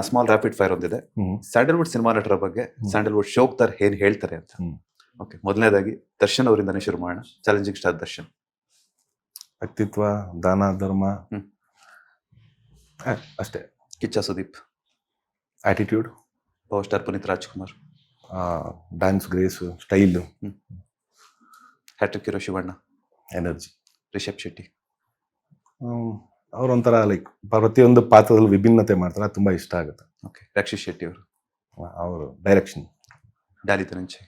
Small rapid fire ಒಂದಿದೆ. Sandalwood cinema ನಟರ ಬಗ್ಗೆ ಸ್ಯಾಂಡಲ್ವುಡ್ ಶೋಕ್ತಾರ್ ಏನ್ ಹೇಳ್ತಾರೆ ಅಂತ. ಓಕೆ, ಮೊದಲನೇದಾಗಿ ದರ್ಶನ್ ಅವರಿಂದಾನೇ ಶುರು ಮಾಡೋಣ. Challenging star Darshan. ವ್ಯಕ್ತಿತ್ವ, ದಾನ ಧರ್ಮ, ಅಷ್ಟೇ. Kichcha Sudeep. Attitude. Power star Puneeth Rajkumar. Dance grace, style. Hattrick hero Shivanna. Energy. Rishab Shetty. ಅವ್ರೊಂಥರ ಲೈಕ್ ಪ್ರತಿಯೊಂದು ಪಾತ್ರದಲ್ಲಿ ವಿಭಿನ್ನತೆ ಮಾಡ್ತಾರೆ, ಅದು ತುಂಬಾ ಇಷ್ಟ ಆಗುತ್ತೆ. ಓಕೆ, ರಕ್ಷಿತ್ ಶೆಟ್ಟಿ ಅವರು. ಅವರು ಡೈರೆಕ್ಷನ್. ಡ್ಯಾಲಿ ಧನಂಜಯ್.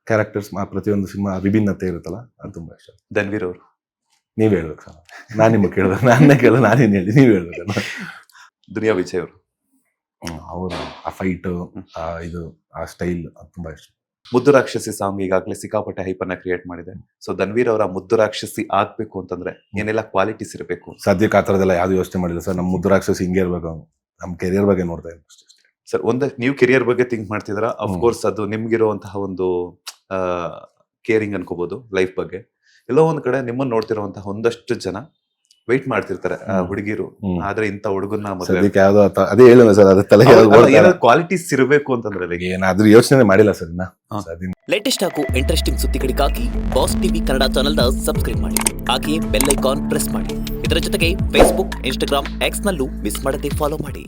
ಕ್ಯಾರೆಕ್ಟರ್ಸ್, ಪ್ರತಿಯೊಂದು ಸಿನಿಮಾ ವಿಭಿನ್ನತೆ ಇರುತ್ತಲ್ಲ, ಅದು ತುಂಬಾ ಇಷ್ಟ. ಧನ್ವೀರ್ ಅವರು. ನೀವ್ ಹೇಳ್ಬೇಕು ಸರ್, ನಾನು ನಿಮಗೆ ಕೇಳಿದೆ, ನಾನೇ ಕೇಳಿದೆ, ನಾನೇನು ಹೇಳಿ, ನೀವ್ ಹೇಳ್ಬೇಕಲ್ಲ. ದುನಿಯಾ ವಿಜಯ್ ಅವರು. ಅವರು ಆ ಫೈಟ್, ಇದು ಆ ಸ್ಟೈಲ್, ಅದು ತುಂಬಾ ಇಷ್ಟ. ಮುದ್ದು ರಾಕ್ಷಸಿ ಸಾಂಗ್ ಈಗಾಗಲೇ ಸಿಕ್ಕಾಪಟ್ಟೆ ಹೈಪನ್ನ ಕ್ರಿಯೇಟ್ ಮಾಡಿದೆ. ಸೊ ಧನ್ವೀರ್ ಅವರ ಮುದ್ದು ರಾಕ್ಷಸಿ ಆಗ್ಬೇಕು ಅಂತಂದ್ರೆ ಏನೆಲ್ಲ ಕ್ವಾಲಿಟೀಸ್ ಇರಬೇಕು? ಸದ್ಯಕ್ಕೆ ಆ ಥರದ್ದೆಲ್ಲ ಯಾವ್ದು ಯೋಚನೆ ಮಾಡಿಲ್ಲ ಸರ್. ನಮ್ಮ ಮುದ್ದು ರಾಕ್ಷಸಿ ಹಿಂಗೆ ಇರ್ಬೇಕು, ನಮ್ಮ ಕೆರಿಯರ್ ಬಗ್ಗೆ ನೋಡ್ತಾ ಇದ್ದೀನಿ ಅಷ್ಟೇ. ಸರ್, ನೀವು ಕೆರಿಯರ್ ಬಗ್ಗೆ ಥಿಂಕ್ ಮಾಡ್ತಿದ್ರ? ಅಫ್ಕೋರ್ಸ್ ಅದು ನಿಮ್ಗಿರುವಂತಹ ಒಂದು ಕೇರಿಂಗ್ ಅನ್ಕೋಬಹುದು ಲೈಫ್ ಬಗ್ಗೆ. ಎಲ್ಲೋ ಒಂದ್ ಕಡೆ ನಿಮ್ಮನ್ನ ನೋಡ್ತಿರುವಂತಹ ಒಂದಷ್ಟು ಜನ ವೆಯ್ಟ್ ಮಾಡ್ತಿರ್ತಾರೆ ಹುಡುಗಿರು, ಆದ್ರೆ ಇಂಥ ಹುಡುಗನ್ನ ಯಾವ್ದೋ ಅದೇ ಹೇಳಿಲ್ಲ ಸರ್, ಅದೇ ತಲೆಗೆ ಕ್ವಾಲಿಟೀಸ್ ಇರಬೇಕು ಅಂತಂದ್ರೆ ಏನಾದ್ರೂ ಯೋಚನೆ ಮಾಡಿಲ್ಲ ಸರ್ ಇನ್ನ. ಲೇಟೆಸ್ಟ್ ಹಾಗೂ ಇಂಟ್ರೆಸ್ಟಿಂಗ್ ಸುದ್ದಿಗಳಿಗಾಗಿ ಬಾಸ್ ಟಿವಿ ಕನ್ನಡ ಚಾನೆಲ್ನ ಸಬ್ಸ್ಕ್ರೈಬ್ ಮಾಡಿ. ಹಾಗೆಯೇ ಬೆಲ್ ಐಕಾನ್ ಪ್ರೆಸ್ ಮಾಡಿ. ಇದರ ಜೊತೆಗೆ ಫೇಸ್ಬುಕ್, ಇನ್ಸ್ಟಾಗ್ರಾಮ್, ಎಕ್ಸ್ ನಲ್ಲೂ ಮಿಸ್ ಮಾಡದೆ ಫಾಲೋ ಮಾಡಿ.